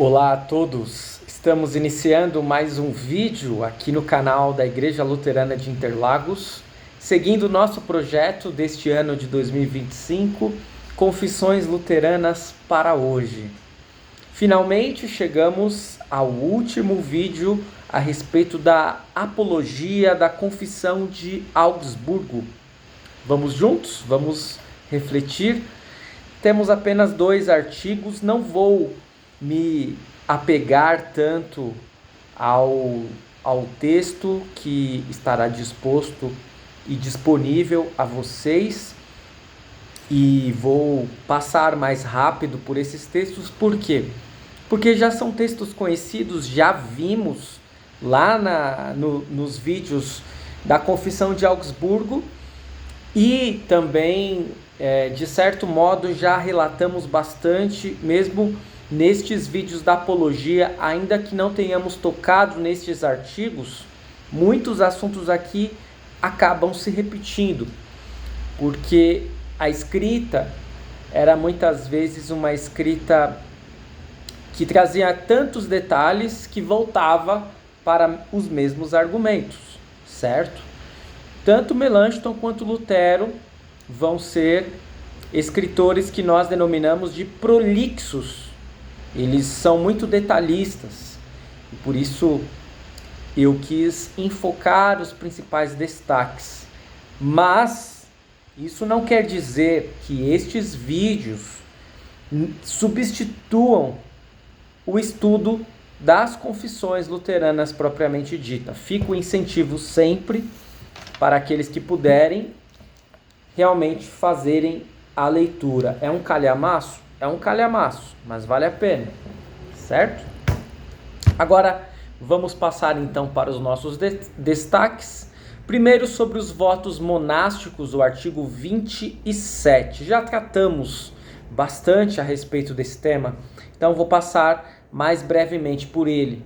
Olá a todos, estamos iniciando mais um vídeo aqui no canal da Igreja Luterana de Interlagos, seguindo o nosso projeto deste ano de 2025, Confissões Luteranas para hoje. Finalmente chegamos ao último vídeo a respeito da apologia da Confissão de Augsburgo. Vamos juntos? Vamos refletir? Temos apenas 2 artigos, não vou me apegar tanto ao texto que estará disposto e disponível a vocês e vou passar mais rápido por esses textos. Por quê? Porque já são textos conhecidos, já vimos lá nos vídeos da Confissão de Augsburgo e também, de certo modo, já relatamos bastante, mesmo nestes vídeos da apologia, ainda que não tenhamos tocado nestes artigos, muitos assuntos aqui acabam se repetindo, porque a escrita era muitas vezes uma escrita que trazia tantos detalhes que voltava para os mesmos argumentos, certo? Tanto Melanchthon quanto Lutero vão ser escritores que nós denominamos de prolixos. Eles são muito detalhistas e por isso eu quis enfocar os principais destaques. Mas isso não quer dizer que estes vídeos substituam o estudo das confissões luteranas propriamente dita. Fica o incentivo sempre para aqueles que puderem realmente fazerem a leitura. É um calhamaço? É um calhamaço, mas vale a pena, certo? Agora, vamos passar então para os nossos destaques. Primeiro, sobre os votos monásticos, o artigo 27. Já tratamos bastante a respeito desse tema, então vou passar mais brevemente por ele.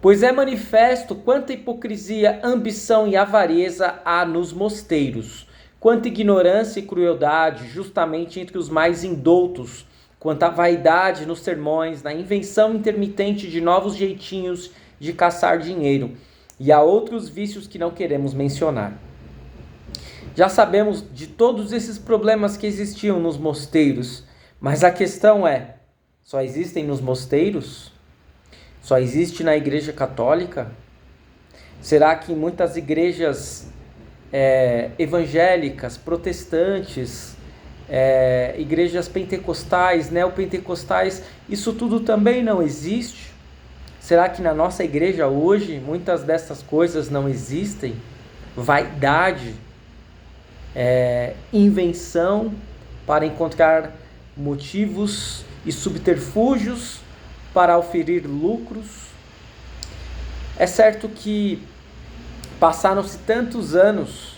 Pois é manifesto quanta hipocrisia, ambição e avareza há nos mosteiros, quanta ignorância e crueldade justamente entre os mais indoutos, quanta vaidade nos sermões, na invenção intermitente de novos jeitinhos de caçar dinheiro, e há outros vícios que não queremos mencionar. Já sabemos de todos esses problemas que existiam nos mosteiros, mas a questão é, só existem nos mosteiros? Só existe na Igreja Católica? Será que em muitas igrejas evangélicas, protestantes, igrejas pentecostais, neopentecostais, isso tudo também não existe? Será que na nossa igreja hoje muitas dessas coisas não existem? Vaidade, invenção para encontrar motivos e subterfúgios para oferir lucros. É certo que passaram-se tantos anos,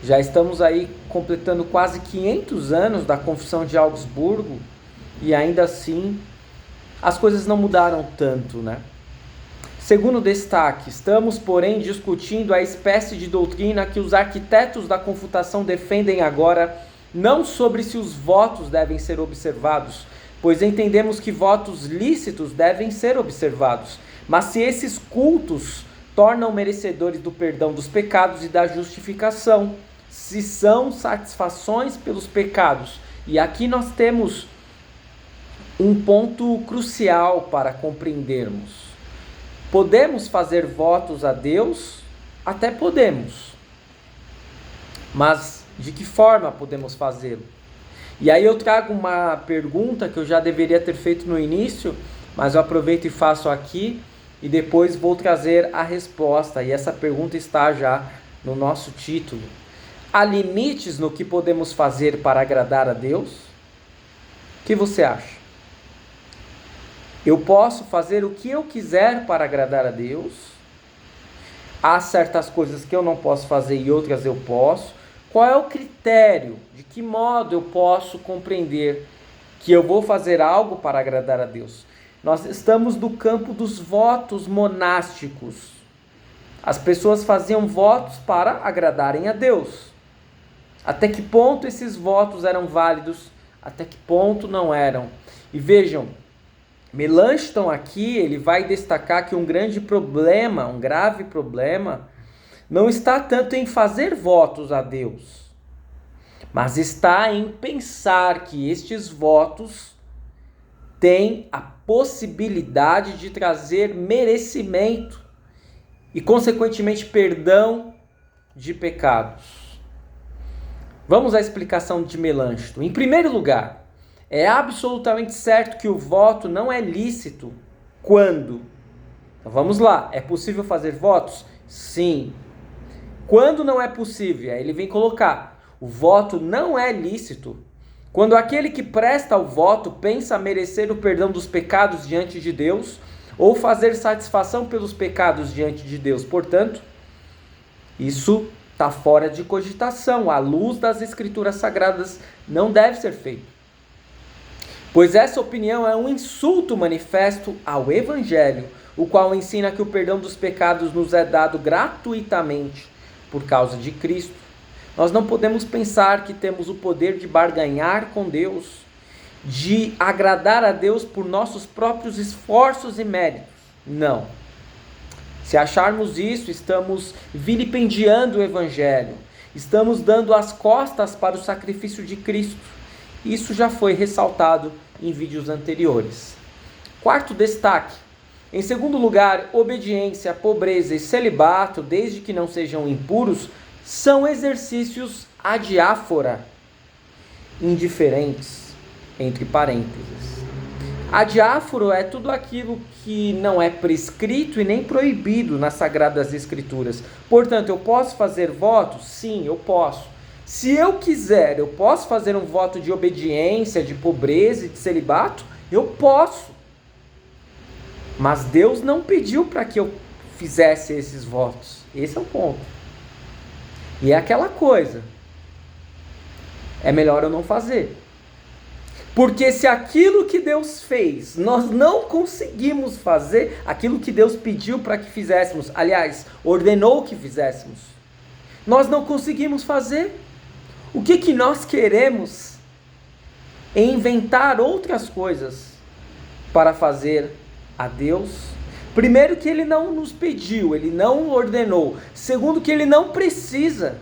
já estamos aí completando quase 500 anos da Confissão de Augsburgo e ainda assim as coisas não mudaram tanto, né? Segundo destaque, estamos, porém, discutindo a espécie de doutrina que os arquitetos da confutação defendem agora, não sobre se os votos devem ser observados, pois entendemos que votos lícitos devem ser observados, mas se esses cultos tornam merecedores do perdão dos pecados e da justificação, se são satisfações pelos pecados. E aqui nós temos um ponto crucial para compreendermos. Podemos fazer votos a Deus? Até podemos. Mas de que forma podemos fazê-lo? E aí eu trago uma pergunta que eu já deveria ter feito no início, mas eu aproveito e faço aqui e depois vou trazer a resposta. E essa pergunta está já no nosso título. Há limites no que podemos fazer para agradar a Deus? O que você acha? Eu posso fazer o que eu quiser para agradar a Deus? Há certas coisas que eu não posso fazer e outras eu posso. Qual é o critério? De que modo eu posso compreender que eu vou fazer algo para agradar a Deus? Nós estamos no campo dos votos monásticos. As pessoas faziam votos para agradarem a Deus. Até que ponto esses votos eram válidos? Até que ponto não eram? E vejam, Melanchthon aqui, ele vai destacar que um grave problema, não está tanto em fazer votos a Deus, mas está em pensar que estes votos têm a possibilidade de trazer merecimento e, consequentemente, perdão de pecados. Vamos à explicação de Melanchthon. Em primeiro lugar, é absolutamente certo que o voto não é lícito quando? Então vamos lá, é possível fazer votos? Sim. Quando não é possível? Aí ele vem colocar, o voto não é lícito quando aquele que presta o voto pensa merecer o perdão dos pecados diante de Deus ou fazer satisfação pelos pecados diante de Deus. Portanto, isso está fora de cogitação. À luz das Escrituras Sagradas, não deve ser feito. Pois essa opinião é um insulto manifesto ao Evangelho, o qual ensina que o perdão dos pecados nos é dado gratuitamente por causa de Cristo. Nós não podemos pensar que temos o poder de barganhar com Deus, de agradar a Deus por nossos próprios esforços e méritos. Não. Se acharmos isso, estamos vilipendiando o Evangelho, estamos dando as costas para o sacrifício de Cristo. Isso já foi ressaltado em vídeos anteriores. Quarto destaque. Em segundo lugar, obediência, pobreza e celibato, desde que não sejam impuros, são exercícios adiáfora, indiferentes, entre parênteses. Adiáforo é tudo aquilo que não é prescrito e nem proibido nas Sagradas Escrituras. Portanto, eu posso fazer votos? Sim, eu posso. Se eu quiser, eu posso fazer um voto de obediência, de pobreza e de celibato? Eu posso. Mas Deus não pediu para que eu fizesse esses votos. Esse é o ponto. E é aquela coisa. É melhor eu não fazer. Porque se aquilo que Deus fez, nós não conseguimos fazer, aquilo que Deus pediu para que fizéssemos, aliás, ordenou que fizéssemos, nós não conseguimos fazer. O que nós queremos é inventar outras coisas para fazer a Deus. Primeiro, que Ele não nos pediu, Ele não ordenou. Segundo, que Ele não precisa.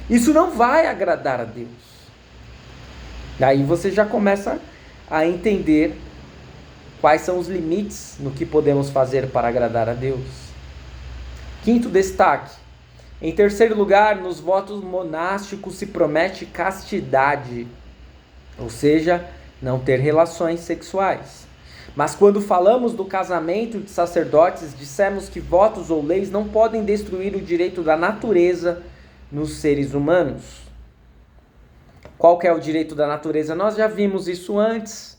Isso não vai agradar a Deus. Daí você já começa a entender quais são os limites no que podemos fazer para agradar a Deus. Quinto destaque. Em terceiro lugar, nos votos monásticos se promete castidade, ou seja, não ter relações sexuais. Mas quando falamos do casamento de sacerdotes, dissemos que votos ou leis não podem destruir o direito da natureza nos seres humanos. Qual que é o direito da natureza? Nós já vimos isso antes.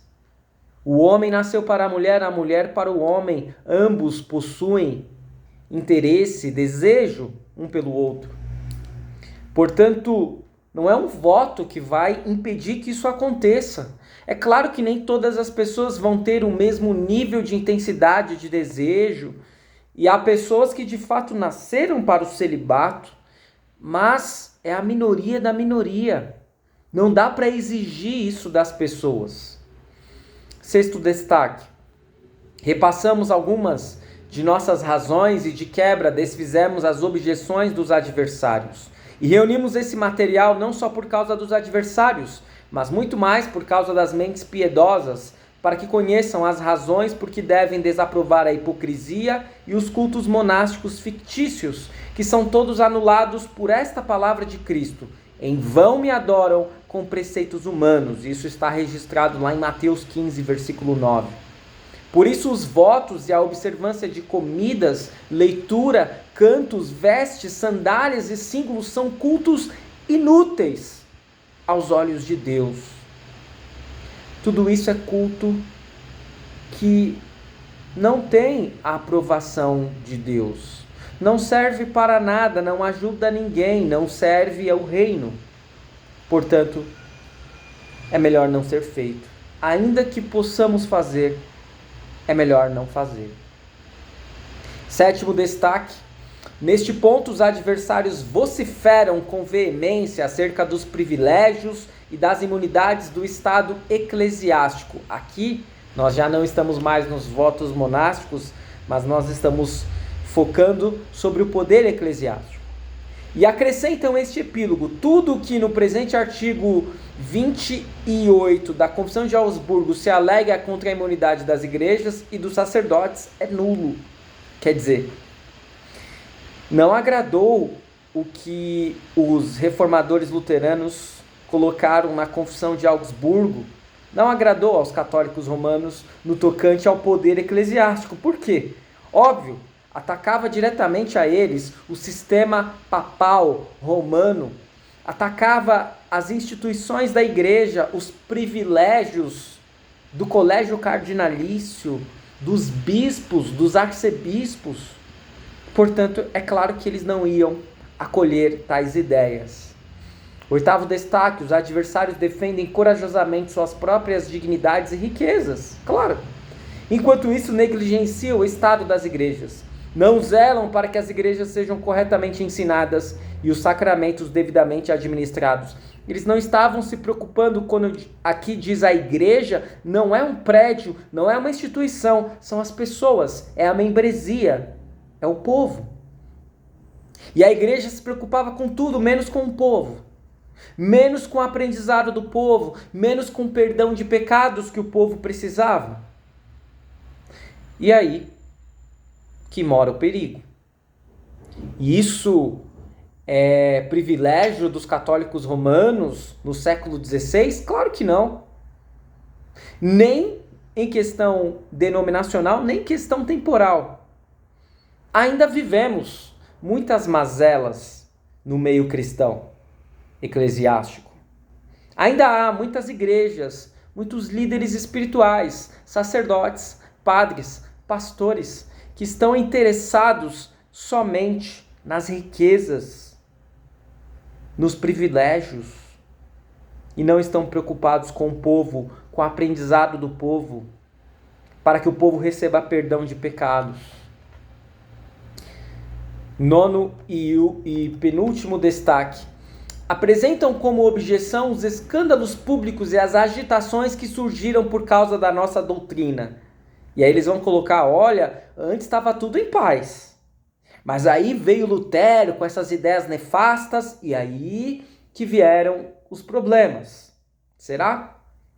O homem nasceu para a mulher para o homem. Ambos possuem interesse, desejo um pelo outro. Portanto, não é um voto que vai impedir que isso aconteça. É claro que nem todas as pessoas vão ter o mesmo nível de intensidade de desejo, e há pessoas que de fato nasceram para o celibato, mas é a minoria da minoria. Não dá para exigir isso das pessoas. Sexto destaque. Repassamos algumas de nossas razões e de quebra desfizemos as objeções dos adversários. E reunimos esse material não só por causa dos adversários, mas muito mais por causa das mentes piedosas, para que conheçam as razões por que devem desaprovar a hipocrisia e os cultos monásticos fictícios, que são todos anulados por esta palavra de Cristo. Em vão me adoram com preceitos humanos. Isso está registrado lá em Mateus 15, versículo 9. Por isso os votos e a observância de comidas, leitura, cantos, vestes, sandálias e símbolos são cultos inúteis aos olhos de Deus. Tudo isso é culto que não tem a aprovação de Deus. Não serve para nada, não ajuda ninguém, não serve ao reino. Portanto, é melhor não ser feito. Ainda que possamos fazer, é melhor não fazer. Sétimo destaque. Neste ponto, os adversários vociferam com veemência acerca dos privilégios e das imunidades do Estado eclesiástico. Aqui Nós já não estamos mais nos votos monásticos, mas nós estamos focando sobre o poder eclesiástico. E acrescentam este epílogo: tudo que no presente artigo 28 da Confissão de Augsburgo se alega contra a imunidade das igrejas e dos sacerdotes é nulo. Quer dizer, não agradou o que os reformadores luteranos colocaram na Confissão de Augsburgo, não agradou aos católicos romanos no tocante ao poder eclesiástico. Por quê? Óbvio, atacava diretamente a eles o sistema papal romano, atacava as instituições da igreja, os privilégios do colégio cardinalício, dos bispos, dos arcebispos. Portanto, é claro que eles não iam acolher tais ideias. Oitavo destaque: os adversários defendem corajosamente suas próprias dignidades e riquezas. Claro. Enquanto isso, negligenciam o estado das igrejas. Não zelam para que as igrejas sejam corretamente ensinadas e os sacramentos devidamente administrados. Eles não estavam se preocupando quando aqui diz a igreja, não é um prédio, não é uma instituição, são as pessoas, é a membresia, é o povo. E a igreja se preocupava com tudo, menos com o povo. Menos com o aprendizado do povo, menos com o perdão de pecados que o povo precisava. E aí que mora o perigo. E isso é privilégio dos católicos romanos no século XVI? Claro que não. Nem em questão denominacional, nem em questão temporal. Ainda vivemos muitas mazelas no meio cristão eclesiástico. Ainda há muitas igrejas, muitos líderes espirituais, sacerdotes, padres, pastores, que estão interessados somente nas riquezas, nos privilégios, e não estão preocupados com o povo, com o aprendizado do povo, para que o povo receba perdão de pecados. Nono e penúltimo destaque: apresentam como objeção os escândalos públicos e as agitações que surgiram por causa da nossa doutrina. E aí eles vão colocar: olha, antes estava tudo em paz, mas aí veio Lutero com essas ideias nefastas e aí que vieram os problemas. Será?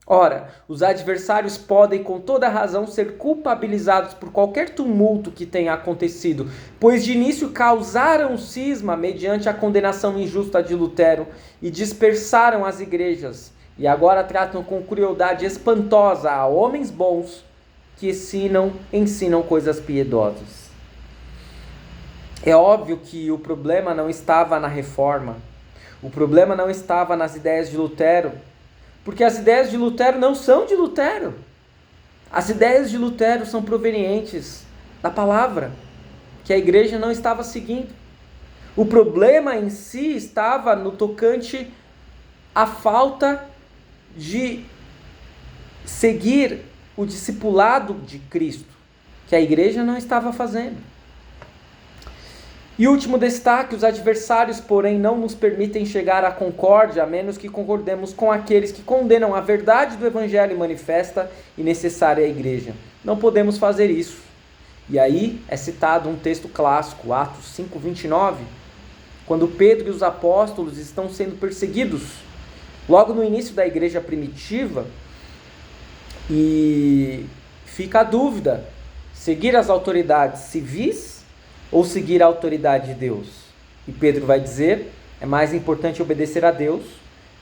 Ora, os adversários podem com toda razão ser culpabilizados por qualquer tumulto que tenha acontecido, pois de início causaram cisma mediante a condenação injusta de Lutero e dispersaram as igrejas, e agora tratam com crueldade espantosa a homens bons que ensinam coisas piedosas. É óbvio que o problema não estava na reforma, o problema não estava nas ideias de Lutero, porque as ideias de Lutero não são de Lutero. As ideias de Lutero são provenientes da palavra, que a igreja não estava seguindo. O problema em si estava no tocante à falta de seguir o discipulado de Cristo, que a igreja não estava fazendo. E último destaque: os adversários, porém, não nos permitem chegar à concórdia, a menos que concordemos com aqueles que condenam a verdade do evangelho manifesta e necessária à igreja. Não podemos fazer isso. E aí é citado um texto clássico, Atos 5:29, quando Pedro e os apóstolos estão sendo perseguidos, logo no início da igreja primitiva, e fica a dúvida: seguir as autoridades civis ou seguir a autoridade de Deus? E Pedro vai dizer: é mais importante obedecer a Deus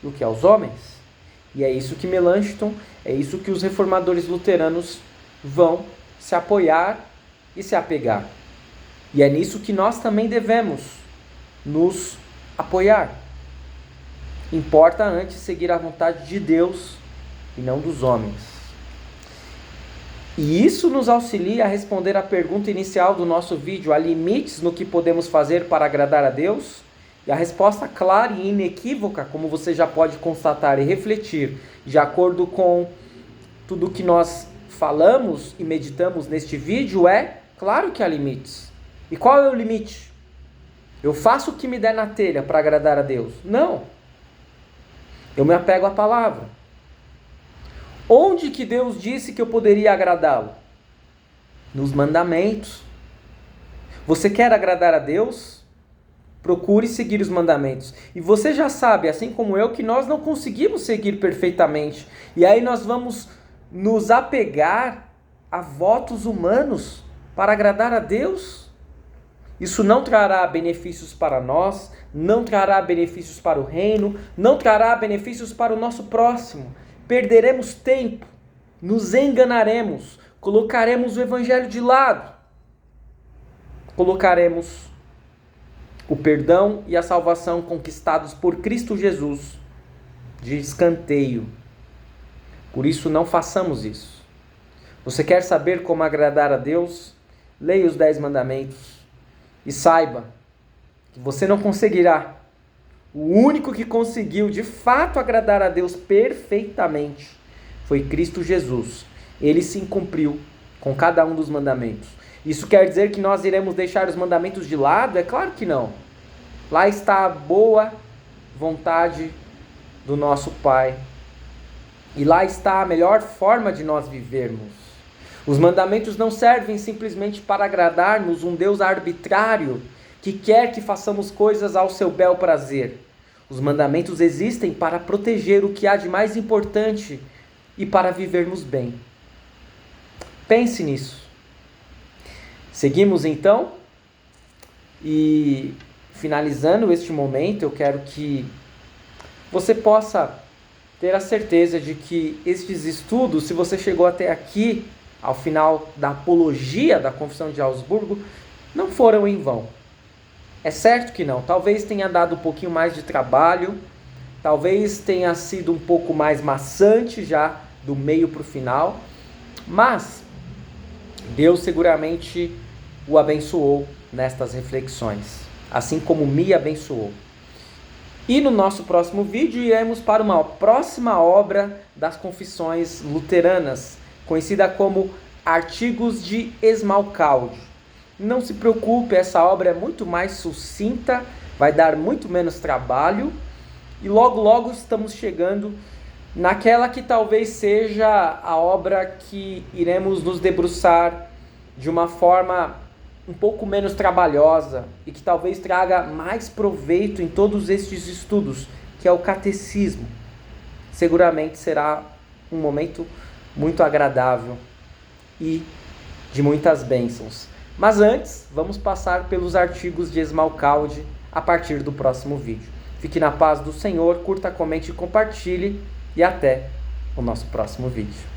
do que aos homens. E é isso que Melanchthon, é isso que os reformadores luteranos vão se apoiar e se apegar. E é nisso que nós também devemos nos apoiar. Importa antes seguir a vontade de Deus e não dos homens. E isso nos auxilia a responder à pergunta inicial do nosso vídeo: há limites no que podemos fazer para agradar a Deus? E a resposta clara e inequívoca, como você já pode constatar e refletir, de acordo com tudo que nós falamos e meditamos neste vídeo, é: claro que há limites. E qual é o limite? Eu faço o que me der na telha para agradar a Deus? Não. Eu me apego à palavra. Onde que Deus disse que eu poderia agradá-lo? Nos mandamentos. Você quer agradar a Deus? Procure seguir os mandamentos. E você já sabe, assim como eu, que nós não conseguimos seguir perfeitamente. E aí nós vamos nos apegar a votos humanos para agradar a Deus? Isso não trará benefícios para nós, não trará benefícios para o reino, não trará benefícios para o nosso próximo. Perderemos tempo, nos enganaremos, colocaremos o evangelho de lado, colocaremos o perdão e a salvação conquistados por Cristo Jesus de escanteio. Por isso, não façamos isso. Você quer saber como agradar a Deus? Leia os 10 mandamentos e saiba que você não conseguirá. O único que conseguiu de fato agradar a Deus perfeitamente foi Cristo Jesus. Ele sim cumpriu com cada um dos mandamentos. Isso quer dizer que nós iremos deixar os mandamentos de lado? É claro que não. Lá está a boa vontade do nosso Pai. E lá está a melhor forma de nós vivermos. Os mandamentos não servem simplesmente para agradar-nos um Deus arbitrário que quer que façamos coisas ao seu bel prazer. Os mandamentos existem para proteger o que há de mais importante e para vivermos bem. Pense nisso. Seguimos então, e finalizando este momento, eu quero que você possa ter a certeza de que estes estudos, se você chegou até aqui, ao final da apologia da Confissão de Augsburgo, não foram em vão. É certo que não. Talvez tenha dado um pouquinho mais de trabalho, talvez tenha sido um pouco mais maçante já do meio para o final, mas Deus seguramente o abençoou nestas reflexões, assim como me abençoou. E no nosso próximo vídeo iremos para uma próxima obra das confissões luteranas, conhecida como Artigos de Esmalcalde. Não se preocupe, essa obra é muito mais sucinta, vai dar muito menos trabalho, e logo logo estamos chegando naquela que talvez seja a obra que iremos nos debruçar de uma forma um pouco menos trabalhosa e que talvez traga mais proveito em todos estes estudos, que é o Catecismo. Seguramente será um momento muito agradável e de muitas bênçãos. Mas antes, vamos passar pelos artigos de Esmalcalde a partir do próximo vídeo. Fique na paz do Senhor, curta, comente e compartilhe, e até o nosso próximo vídeo.